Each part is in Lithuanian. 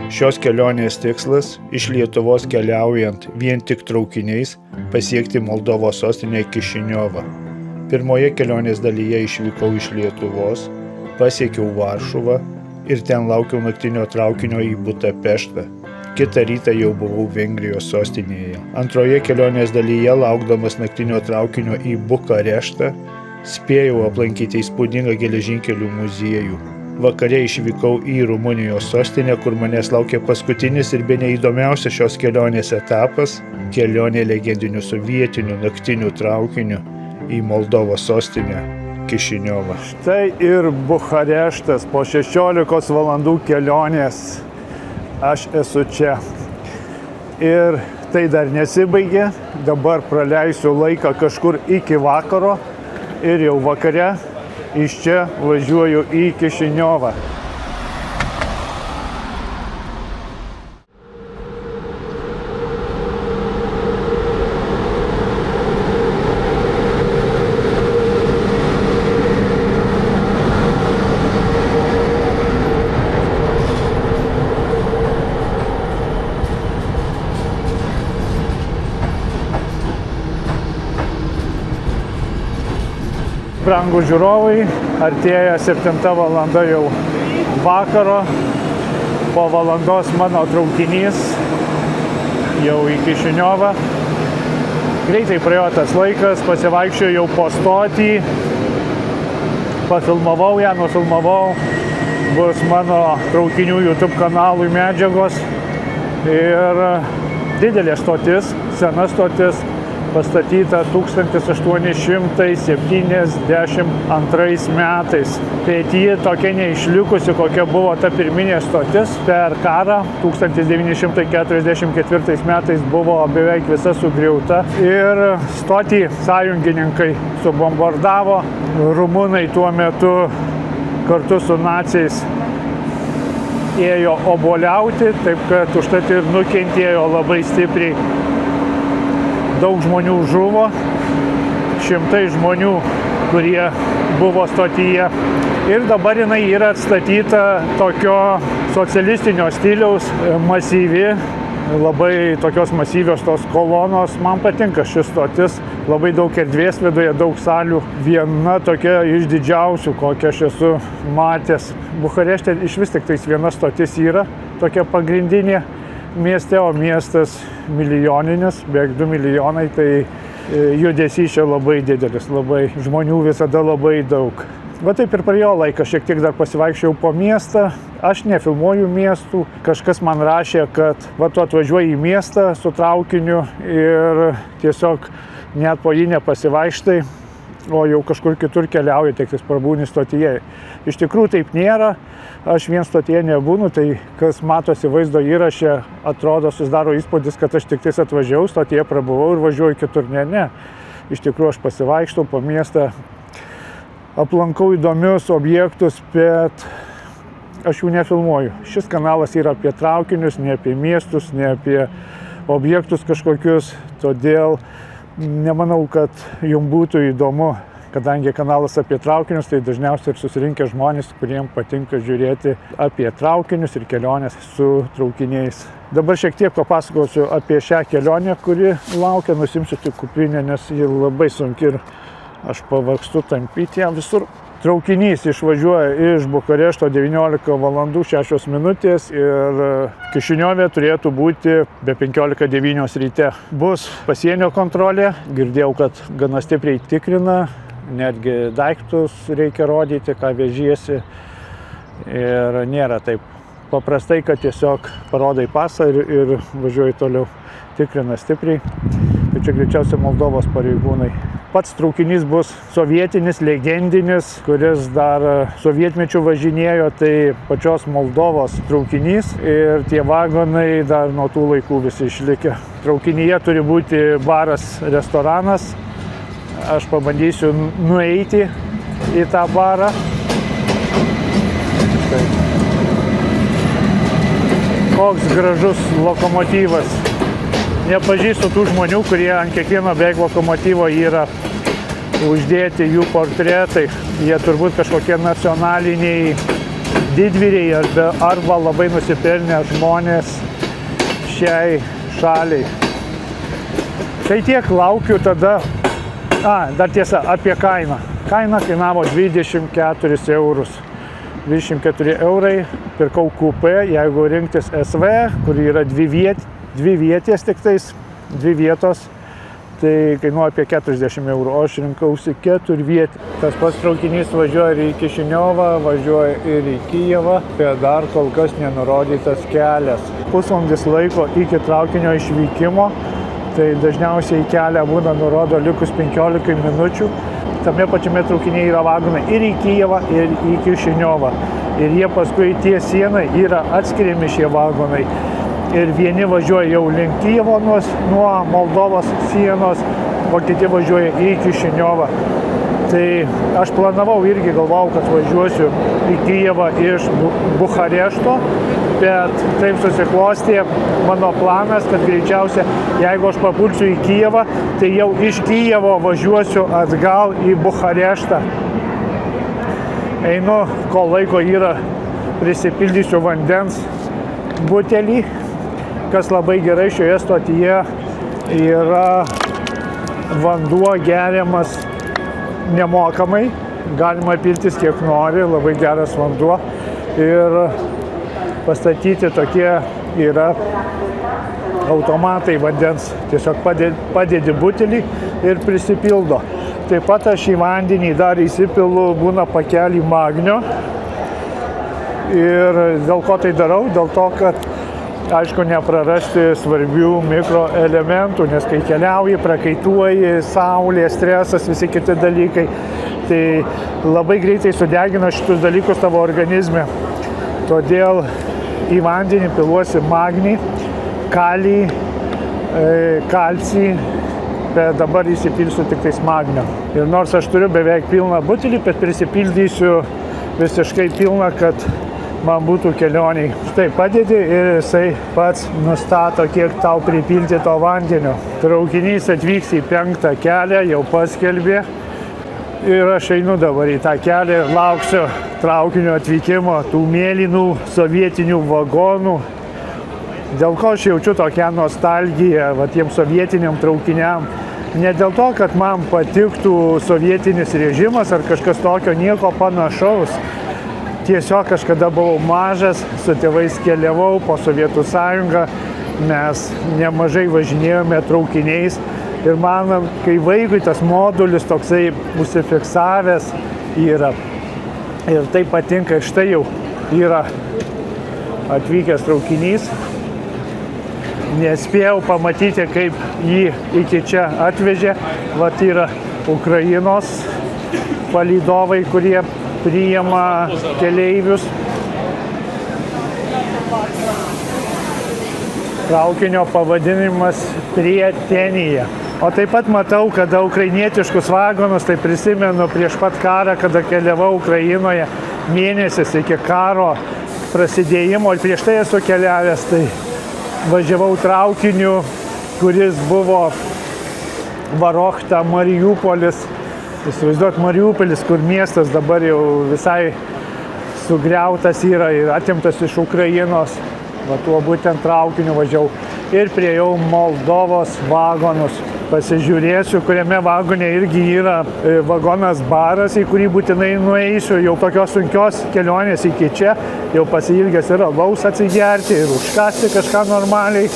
Šios kelionės tikslas – iš Lietuvos keliaujant vien tik traukiniais pasiekti Moldovos sostinę Kišiniovą. Pirmoje kelionės dalyje išvykau iš Lietuvos, pasiekiau Varšuvą ir ten laukiau naktinio traukinio į Budapeštą. Kitą rytą jau buvau Vengrijos sostinėje. Antroje kelionės dalyje, laukdamas naktinio traukinio į Bukareštą, spėjau aplankyti įspūdingą geležinkelių muziejų. Vakare išvykau į Rumunijos sostinę, kur manęs laukia paskutinis ir bene įdomiausias šios kelionės etapas – kelionė legendiniu sovietiniu naktiniu traukiniu į Moldovos sostinę Kišiniovą. Štai ir Bukareštas, po 16 valandų kelionės aš esu čia. Ir tai dar nesibaigė, dabar praleisiu laiką kažkur iki vakaro ir jau vakare iš čia važiuoju į Kišiniovą. Brangūs žiūrovai, artėja 7 valanda jau vakaro, po valandos mano traukinys jau į Kišiniovą. Greitai praėjo tas laikas, pasivaikščiojau po stotį, pafilmavau ją, nufilmavau, bus mano traukinių YouTube kanalui medžiagos. Ir didelė stotis, sena stotis, pastatyta 1872 metais. Bet ji tokia neišlikusi, kokia buvo ta pirminė stotis. Per karą 1944 metais buvo beveik visa sugriauta ir stotį sąjungininkai subombardavo. Rumunai tuo metu kartu su naciais ėjo obuoliauti, taip kad užtat ir nukentėjo labai stipriai. Daug žmonių žuvo, šimtai žmonių, kurie buvo stotyje. Ir dabar jinai yra atstatyta tokio socialistinio stiliaus, masyvi, labai tokios masyvios tos kolonos. Man patinka šis stotis, labai daug erdvės viduje, daug salių. Viena tokia iš didžiausių, kokią aš esu matęs. Bukarešte iš vis tik tais viena stotis yra, tokia pagrindinė mieste, o miestas milijoninis, beveik 2 milijonai, tai judesys čia labai didelis, labai žmonių visada labai daug. Va taip ir praėjo laiką, šiek tiek dar pasivaikščiau po miestą. Aš nefilmuoju miestų, kažkas man rašė, kad va tu atvažiuoji į miestą su traukiniu ir tiesiog net po jį nepasivaikštai, o jau kažkur kitur keliauji, tik tais prabūni stotyje. Iš tikrųjų taip nėra, aš vien stotyje nebūnu, tai kas matosi vaizdo įraše, atrodo, susidaro įspūdis, kad aš tik tais atvažiavau, stotyje prabuvau ir važiuoju kitur. Ne. Iš tikrųjų aš pasivaikštau po miestą, aplankau įdomius objektus, bet aš jų nefilmuoju. Šis kanalas yra apie traukinius, ne apie miestus, ne apie objektus kažkokius, todėl nemanau, kad jums būtų įdomu, kadangi kanalas apie traukinius, tai dažniausiai ir susirinkę žmonės, kuriems patinka žiūrėti apie traukinius ir keliones su traukiniais. Dabar šiek tiek papasakosiu apie šią kelionę, kuri laukia, nusimsiu tik kuprinę, nes ji labai sunki ir aš pavargstu tampyti ją visur. Traukinys išvažiuoja iš Bukarešto 19 valandų 6 minutės ir Kišiniove turėtų būti be 15:09 ryte. Bus pasienio kontrolė, girdėjau, kad gana stipriai tikrina, netgi daiktus reikia rodyti, ką vežiesi. Ir nėra taip paprastai, kad tiesiog parodai pasą ir važiuoji toliau. Tikrina stipriai, tai čia greičiausiai Moldovos pareigūnai. Pats traukinys bus sovietinis, legendinis, kuris dar sovietmečiu važinėjo, tai pačios Moldovos traukinys ir tie vagonai dar nuo tų laikų visi išlikę. Traukinyje turi būti baras, restoranas. Aš pabandysiu nueiti į tą barą. Štai. Koks gražus lokomotyvas. Nepažįstu tų žmonių, kurie ant kiekvieno beveik lokomotyvo yra uždėti jų portretai. Jie turbūt kažkokie nacionaliniai didvyriai arba labai nusipelnę žmonės šiai šaliai. Tai tiek, laukiu tada. Dar tiesa, apie kainą. Kaina kainavo 24 eurus. 24 eurai, pirkau kupė, jeigu rinktis SV, kur yra dvi vietės tik tais, dvi vietos, tai kainuoja apie 40 eurų, o aš rinkausi 4 vietį. Tas pats traukinys važiuoja ir į Kišiniovą, važiuoja ir į Kijevą, bet dar kol kas nenurodytas kelias. Pusvalandis laiko iki traukinio išvykimo, tai dažniausiai kelią būna nurodo likus 15 minučių. Tame pačiame traukinyje yra vagonai ir į Kijevą, ir į Kišiniovą. Ir jie paskui ties sienai yra atskiriami šie vagonai. Ir vieni važiuoja jau link Kijevo nuo Moldovos sienos, o kiti važiuoja į Kišiniovą. Tai aš planavau irgi, galvojau, kad važiuosiu į Kijevą iš Bukarešto, bet taip susiklostė mano planas, kad greičiausia, jeigu aš papulsiu į Kijevą, tai jau iš Kijevo važiuosiu atgal į Bukareštą. Einu, kol laiko yra, prisipildysiu vandens butelį, kas labai gerai šioje stotyje yra vanduo geriamas nemokamai, galima piltis kiek nori, labai geras vanduo ir pastatyti tokie yra automatai vandens, tiesiog padedi butelį ir prisipildo. Taip pat aš į vandenį dar įsipilu, būna pakelį magnio ir dėl ko tai darau, dėl to, kad aišku neprarasti svarbių mikroelementų, nes kai keliauji, prakaituoji, saulė, stresas, visi kiti dalykai, tai labai greitai sudegina šitus dalykus tavo organizme. Todėl į vandenį piluosi magnį, kalį, kalcį, bet dabar įsipilsiu tik tais magnio. Ir nors aš turiu beveik pilną butelį, bet prisipildysiu visiškai pilną, kad man būtų kelioniai. Štai padedi ir jisai pats nustato, kiek tau pripilti to vandenio. Traukinys atvyks į 5 kelią, jau paskelbė. Ir aš einu dabar į tą kelią ir lauksiu traukinio atvykimo, tų mėlynų sovietinių vagonų. Dėl ko aš jaučiu tokią nostalgiją tiem sovietiniam traukiniam. Ne dėl to, kad man patiktų sovietinis režimas ar kažkas tokio, nieko panašaus. Tiesiog kažkada buvau mažas, su tėvais keliavau po Sovietų sąjungą, mes nemažai važinėjome traukiniais. Ir man, kai vaikui tas modulis toksai užsifiksavęs yra. Ir tai patinka, ir štai jau yra atvykęs traukinys. Nespėjau pamatyti, kaip jį iki čia atvežė. Vat yra Ukrainos palydovai, kurie priima keleivius. Traukinio pavadinimas Prietenija. O taip pat matau, kada ukrainietiškus vagonus, tai prisimenu prieš pat karą, kada keliavau Ukrainoje mėnesis iki karo prasidėjimo ir prieš tai esu keliavęs, tai važiavau traukiniu, kuris buvo Varochta, Mariupolis. Įsivaizduok, Mariupolis, kur miestas dabar jau visai sugriautas yra ir atimtas iš Ukrainos. Va tuo būtent traukiniu važiavau ir priėjau Moldovos vagonus. Pasižiūrėsiu, kuriame vagone irgi yra vagonas baras, į kurį būtinai nueisiu. Jau tokios sunkios kelionės iki čia, jau pasiilgęs ir alaus atsigerti ir užkasti kažką normaliai.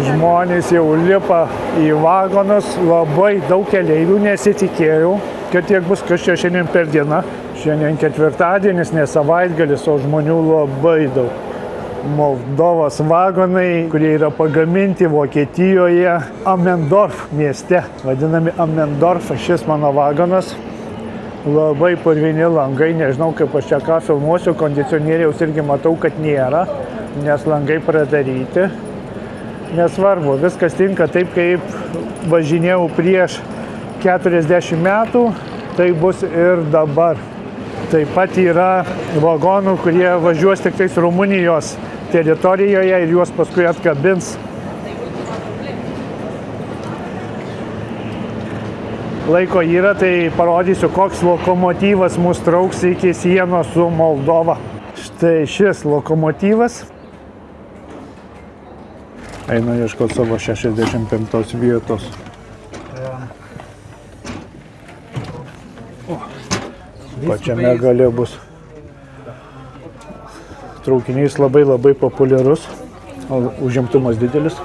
Žmonės jau lipa į vagonus, labai daug keleivių, nesitikėjau, kad tiek bus, kas čia šiandien per dieną. Šiandien ketvirtadienis, ne savaitgalis, o žmonių labai daug. Moldovos vagonai, kurie yra pagaminti Vokietijoje, Amendorf mieste, vadinami Amendorf, šis mano vagonas. Labai purvini langai, nežinau, kaip aš čia ką filmuosiu, kondicionieriaus irgi matau, kad nėra, nes langai pradaryti. Nesvarbu, viskas tinka taip, kaip važinėjau prieš 40 metų, tai bus ir dabar. Taip pat yra vagonų, kurie važiuos tik tais Rumunijos teritorijoje ir juos paskui atkabins. Laiko yra, tai parodysiu, koks lokomotyvas mus trauks iki sienos su Moldova. Tai šis lokomotyvas eina ieškoti savo 65 vietos. Pačiame gale bus. Traukinys labai populiarus, o užimtumas didelis.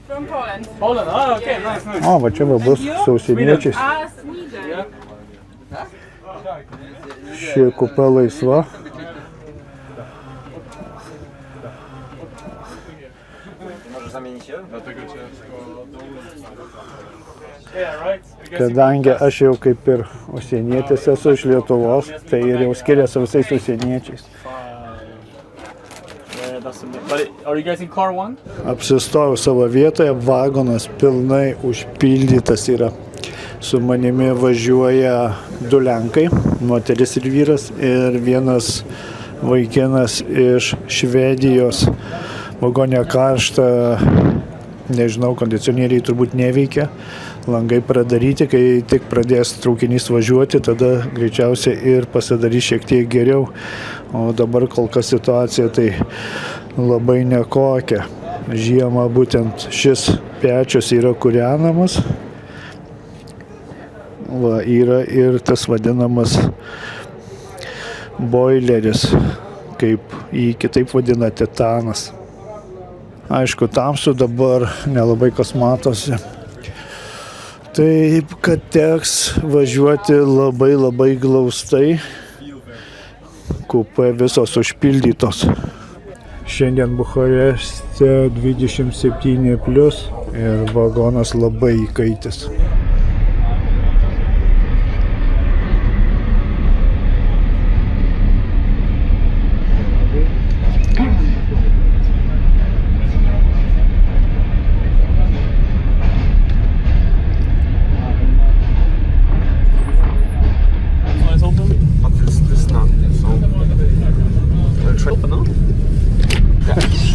From Poland. Poland, oh, okay, nice. O, va čia va bus su užsieniečiais. Sweden. Ši kupa laisva. Kadangi aš jau kaip ir užsienietis esu iš Lietuvos, tai ir jau skiriasi visais užsieniečiais. Are you guys in car one? Apsistojau savo vietoje, vagonas pilnai užpildytas yra. Su manimi važiuoja 2 lenkai, moteris ir vyras, ir vienas vaikinas iš Švedijos. Vagone karšta, nežinau, kondicionieriai turbūt neveikia, langai pradaryti, kai tik pradės traukinys važiuoti, tada greičiausiai ir pasidarys šiek tiek geriau. O dabar kol kas situacija tai labai nekokia. Žiemą būtent šis pečius yra kūrenamas. Va, yra ir tas vadinamas boileris, kaip jį kitaip vadina titanas. Aišku, tamsu dabar nelabai kas matosi. Taip, kad teks važiuoti labai glaustai. Kupė visos užpildytos. Šiandien Bukareste 27+ ir vagonas labai įkaitis.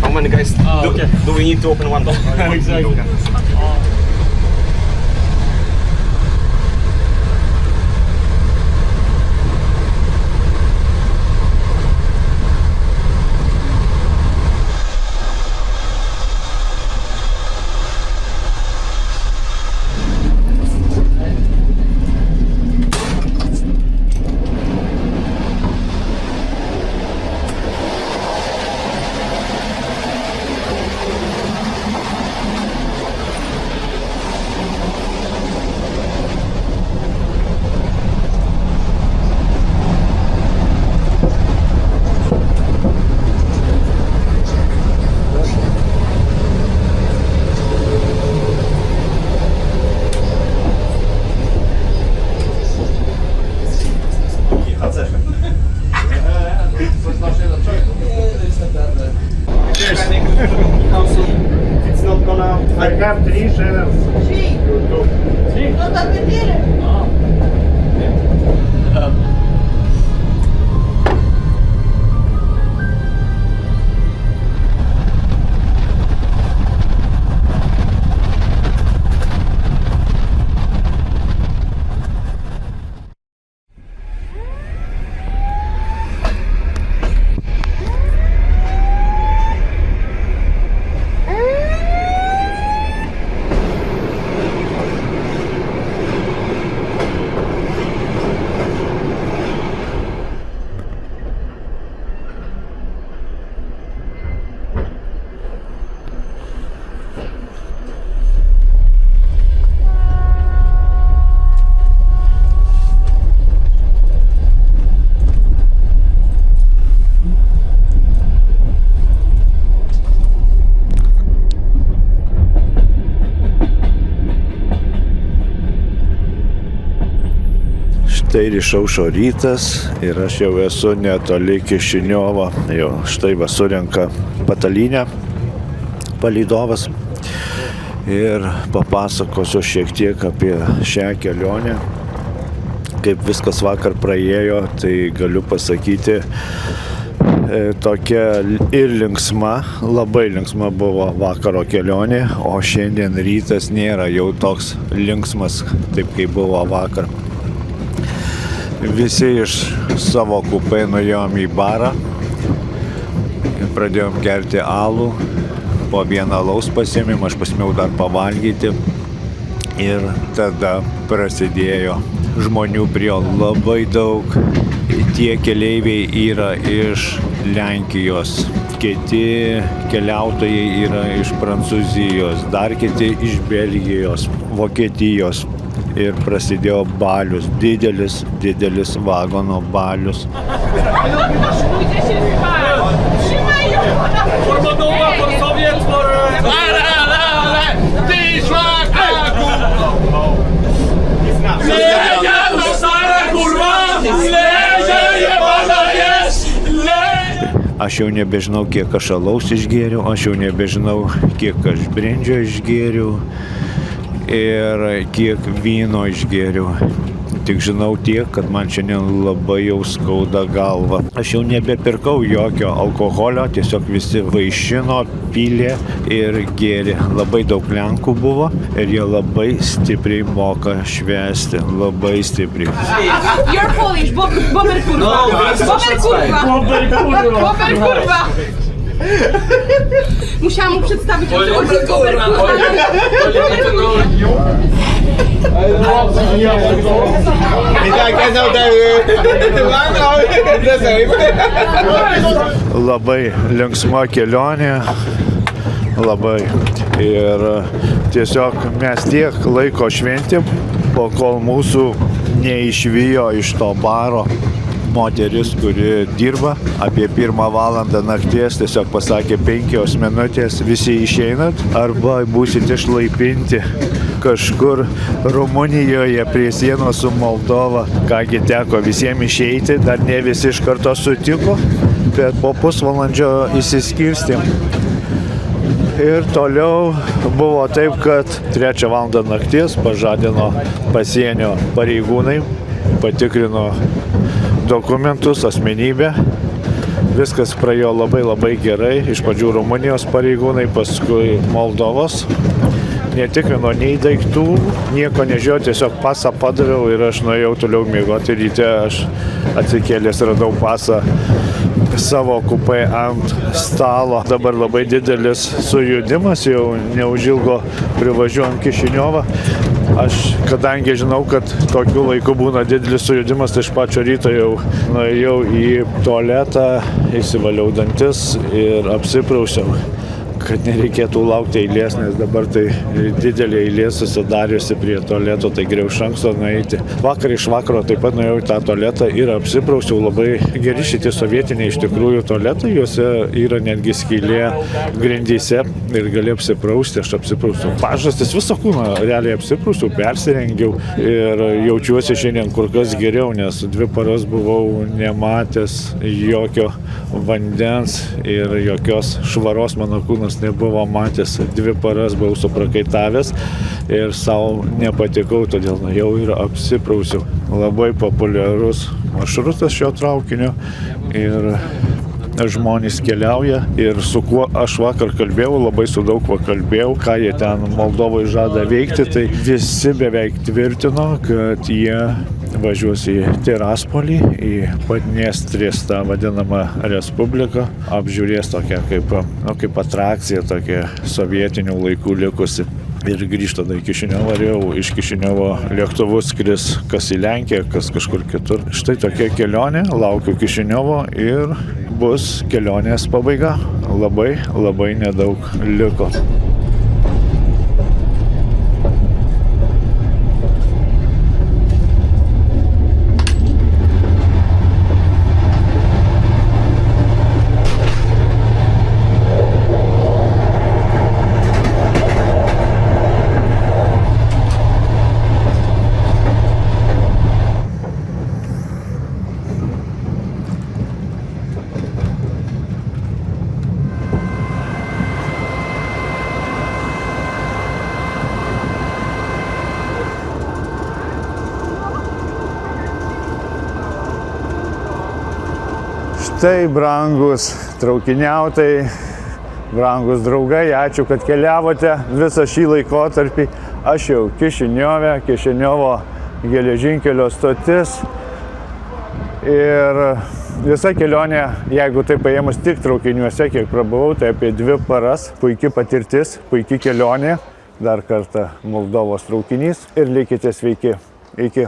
How many guys do we need to open one door? Exactly. It's not gonna. I have 3 channels. No tak będziemy. Tai ir išaušo rytas ir aš jau esu netoli Kišiniovo. Jau štai va surenka patalynę palydovas ir papasakosiu šiek tiek apie šią kelionę. Kaip viskas vakar praėjo, tai galiu pasakyti, tokia ir linksma, labai linksma buvo vakaro kelionė, o šiandien rytas nėra jau toks linksmas, taip kaip buvo vakar. Visi iš savo kupė nuėjom į barą ir pradėjom gerti alų. Po vieną alaus pasiėmėm, aš pasimėjau dar pavalgyti ir tada prasidėjo žmonių prie labai daug. Tie keleiviai yra iš Lenkijos, kiti keliautojai yra iš Prancūzijos, dar kiti iš Belgijos, Vokietijos. Ir prasidėjo balius, didelis vagono balius. Aš jau nebežinau, kiek aš alaus išgėriau, aš jau nebežinau, kiek aš brendžio išgėriau ir kiek vyno išgėriau. Tik žinau tiek, kad man šiandien labai jau skauda galva. Aš jau nebepirkau jokio alkoholio, tiesiog visi vaišino, pylė ir gėrė. Labai daug Lenkų buvo ir jie labai stipriai moka švęsti, labai stipriai. You're Polish, Bober kurwa. Bober kurwa. Musiałam mu przedstawić Bober kurwa. Labai linksma kelionė, labai. Ir tiesiog mes tiek laiko šventėm, po kol mūsų neišvijo iš to baro moteris, kuri dirba. Apie 1 valandą nakties tiesiog pasakė 5 minutės, visi išeinat arba būsit išlaipinti kažkur Rumunijoje prie sienos su Moldova. Kągi teko visiems išeiti, dar ne visi iš karto sutiko, bet po pusvalandžio išsiskirstėm. Ir toliau buvo taip, kad 3 valandą nakties pažadino pasienio pareigūnai, patikrino dokumentus, asmenybę. Viskas praėjo labai gerai. Iš pradžių Rumunijos pareigūnai, paskui Moldovos. Netikrino nei daiktų, nieko nežiūrėjau, tiesiog pasą padaviau ir aš nuėjau toliau miegoti. Ryte aš atsikėlęs radau pasą savo kupė ant stalo. Dabar labai didelis sujudimas, jau neužilgo privažiuojam Kišiniovą. Aš, kadangi žinau, kad tokiu laiku būna didelis sujudimas, tai iš pačio ryto jau nuėjau į tualetą, įsivaliau dantis ir apsiprausiau, kad nereikėtų laukti eilės, nes dabar tai didelė eilė susidariusi prie tualeto, tai geriau iš anksto nueiti. Vakar iš vakaro taip pat nuėjau į tą tualetą ir apsiprausiau. Labai geri šitie sovietiniai iš tikrųjų tualetai, juose yra netgi skylė grindyse ir gali apsiprausti. Aš apsiprausiau pažastis, visą kūną realiai apsiprausiau, persirengiau ir jaučiuosi šiandien kur kas geriau, nes 2 paras buvau nematęs jokio vandens ir jokios švaros mano kūnas nebuvo matęs. 2 paras buvau suprakaitavęs ir savo nepatikau, todėl nuėjau ir apsiprausiau. Labai populiarus maršrutas šio traukinio ir žmonės keliauja ir su kuo aš vakar kalbėjau, labai su daug kalbėjau, ką jie ten Moldovoje žada veikti, tai visi beveik tvirtino, kad jie važiuos į Tiraspolį, į Padniestrės tą vadinamą respubliką, apžiūrės tokią kaip atrakcija, tokia sovietinių laikų likusi. Ir grįžt tada į Kišiniovą, ir jau iš Kišiniovo lėktuvų skris kas į Lenkiją, kas kažkur kitur. Štai tokia kelionė, laukiu Kišiniovo ir bus kelionės pabaiga. Labai nedaug liko. Štai, brangus traukiniautojai, brangus draugai, ačiū, kad keliavote visą šį laikotarpį. Aš jau Kišiniove, Kišiniovo geležinkelio stotis. Ir visa kelionė, jeigu tai paėmus tik traukiniuose, kiek prabuvau, tai apie 2 paras. Puikia patirtis, puikia kelionė. Dar kartą Moldovos traukinys ir likite sveiki. Iki.